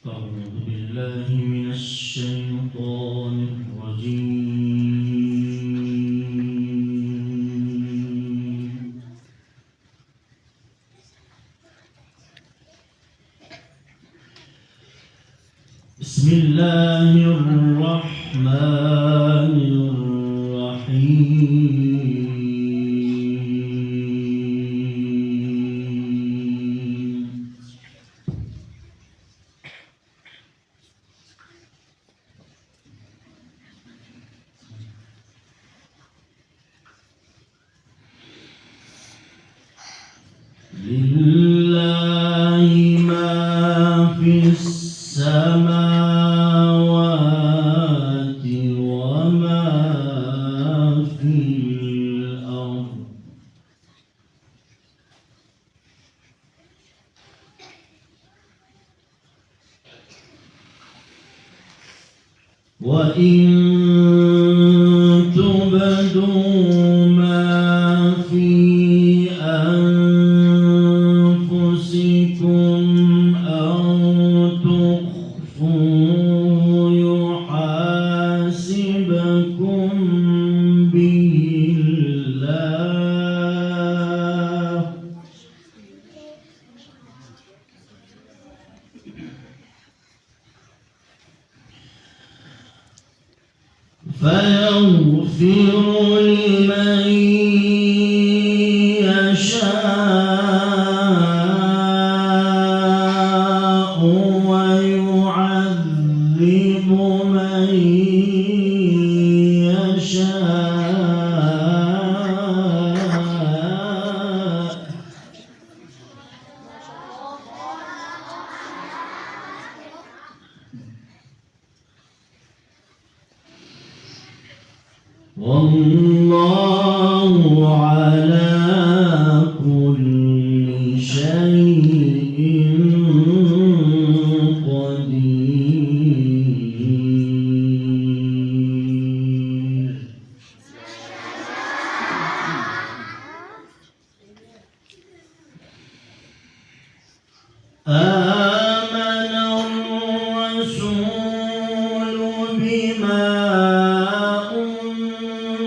أعوذ بالله من الشيطان الرجيم. بسم الله الرحمن الرحيم. لله ما في السماوات وما في الأرض وإن تبدوا ما في أنفسكم أو تخفوه يحاسبكم به الله فيغفر لمن يشاء ويعذب من يشاء والله على كل شيء قدير. آمن الرسول بما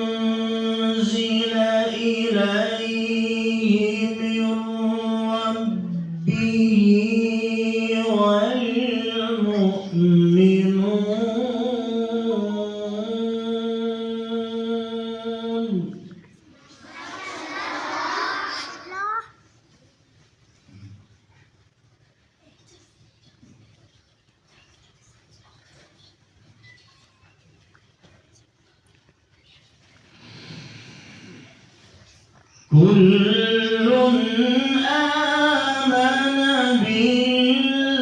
أنزل إليه من ربه والمؤمنون كل آمن بالله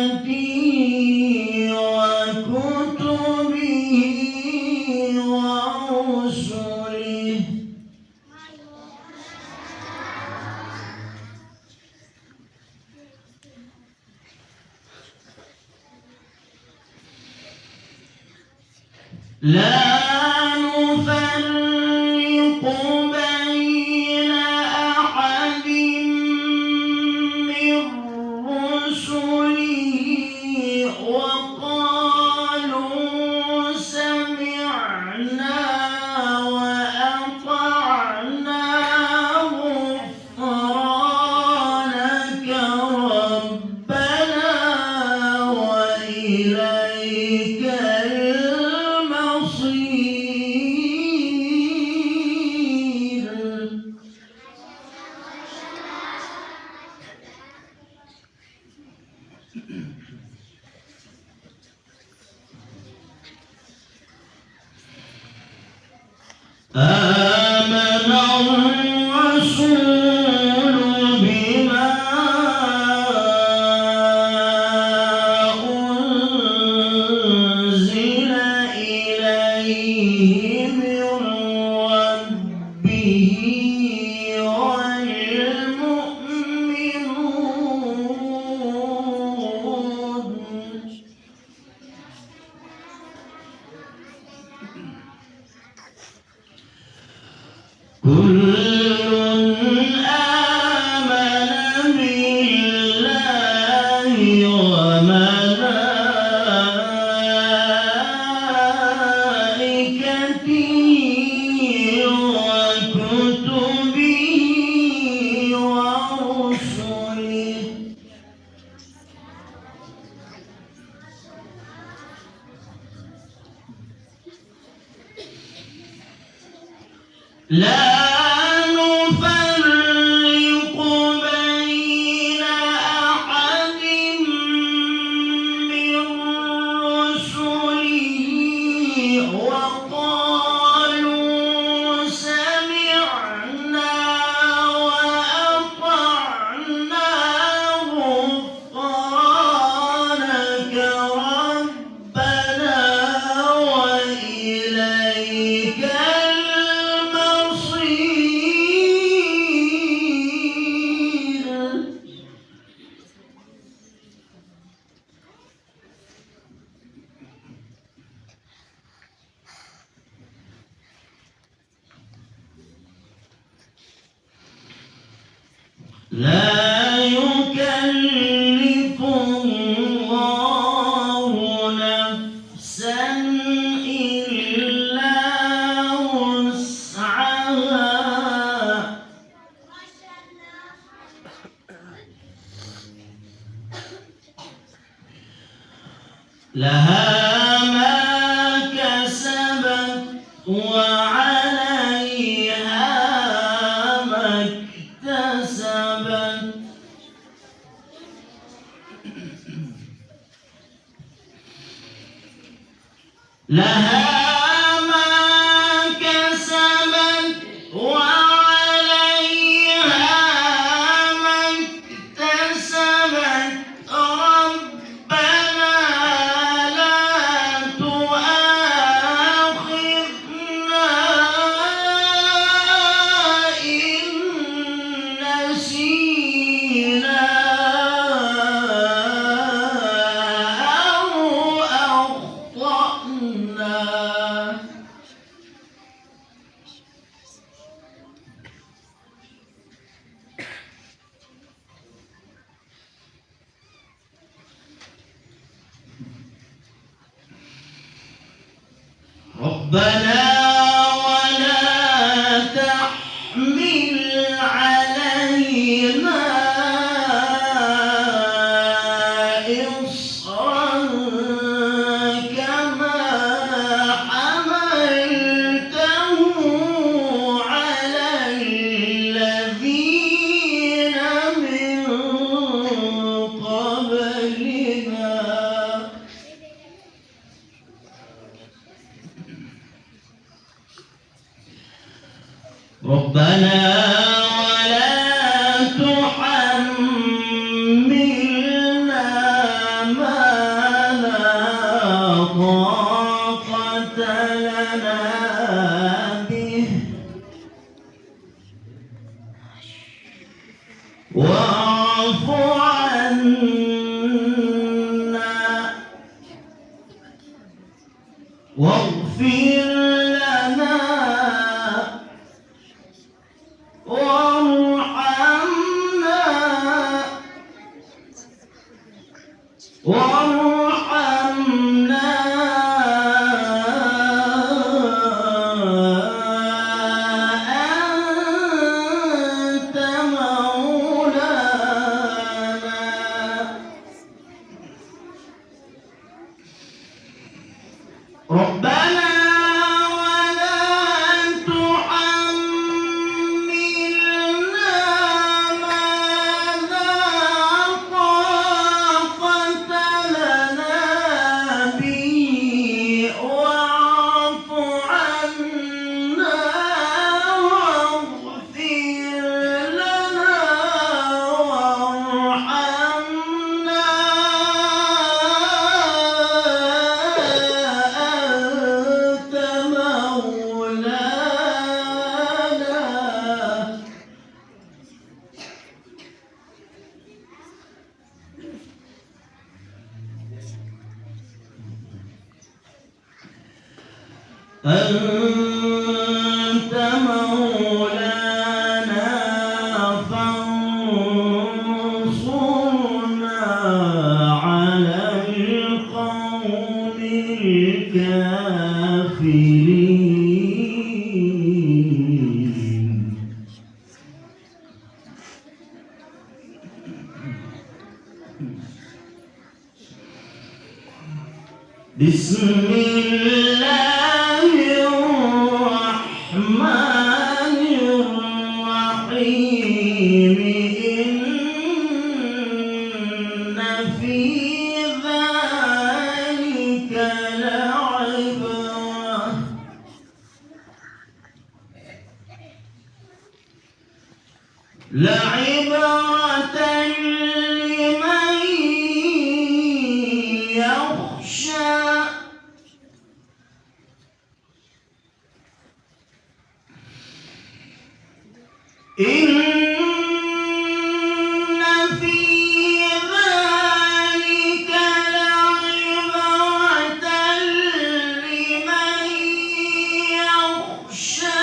وملائكته وكتبه ورسله لا نفرق بين أحد من رسله وقالوا سمعنا وأطعنا غفرانك ربنا وإليك آمن الرسول بما أنزل إليه من ربه والمؤمنون كل لا نفرق بين أحد من رسله وقالوا سمعنا وأطعنا غفرانك ربنا وإليك لا يكلف الله نفسا إلا وسعها لها ما كسبت وعليها ما اكتسبت لها ما كسبت وعليها ما اكتسبت ربنا لا تؤاخذنا إن نسينا أو أخطأنا. ربنا ولا تحمل علينا إصرا كما حملته على الذين من قبلنا. ربنا ولا تحملنا ما لا طاقة لنا به واعف عنا واغفر لنا وارحمنا أنت مولانا. ربنا ولا تحملنا ما لا طاقة لنا به واعف عنا واغفر لنا وارحمنا أنت مولانا. أنت مولانا فانصرنا على القوم الكافرين. بسم الله الرحمن لعبرة لمن يخشى إن في ذلك لعبرة لمن يخشى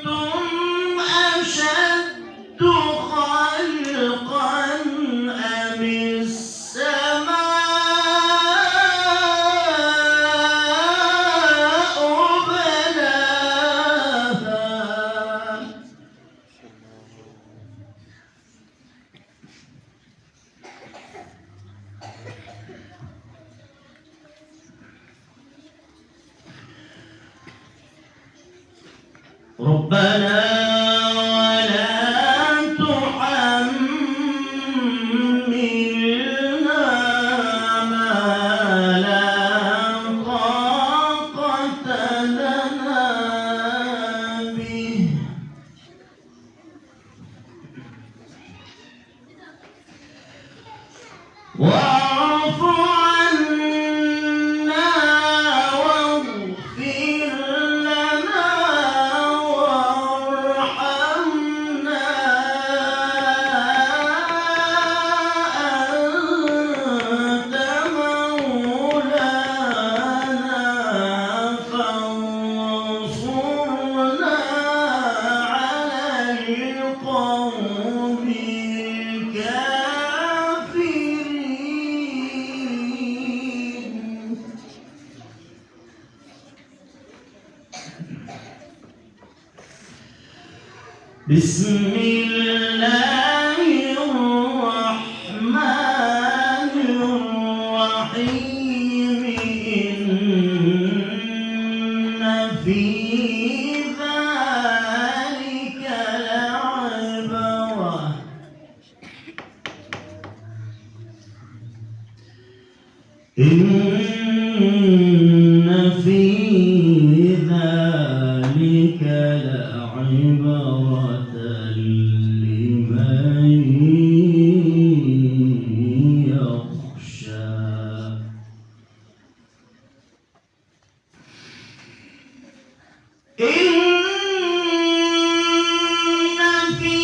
أأنتم أشد خلقا أم السماء بناها ربنا ولا تحملنا ما لا طاقة لنا به واعف عنا واغفر لنا وارحمنا أنت مولانا فانصرنا على القوم الكافرين. بسم الله الرحمن الرحيم إن في ذلك لعبرة إن في ذلك لعبرة لمن يخشى إن في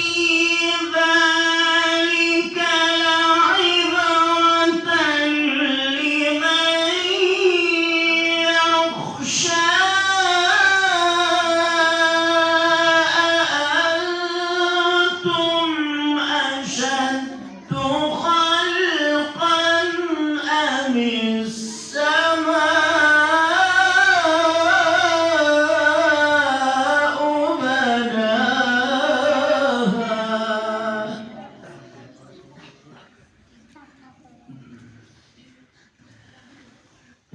ذلك لعبرة لمن يخشى أأنتم أشد خلقا أم السماء بناها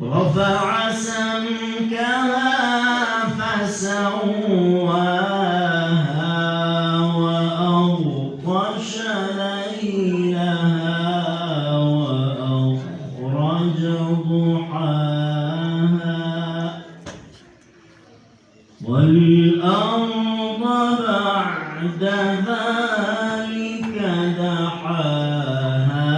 رفع سمكها فسواها وأغطش ليلها وأخرج ضحاها والأرض بعد ذلك دحاها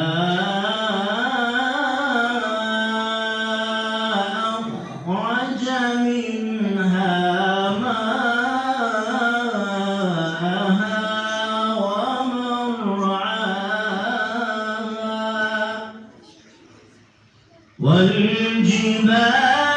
أخرج منها ماءها ومرعاها والجبال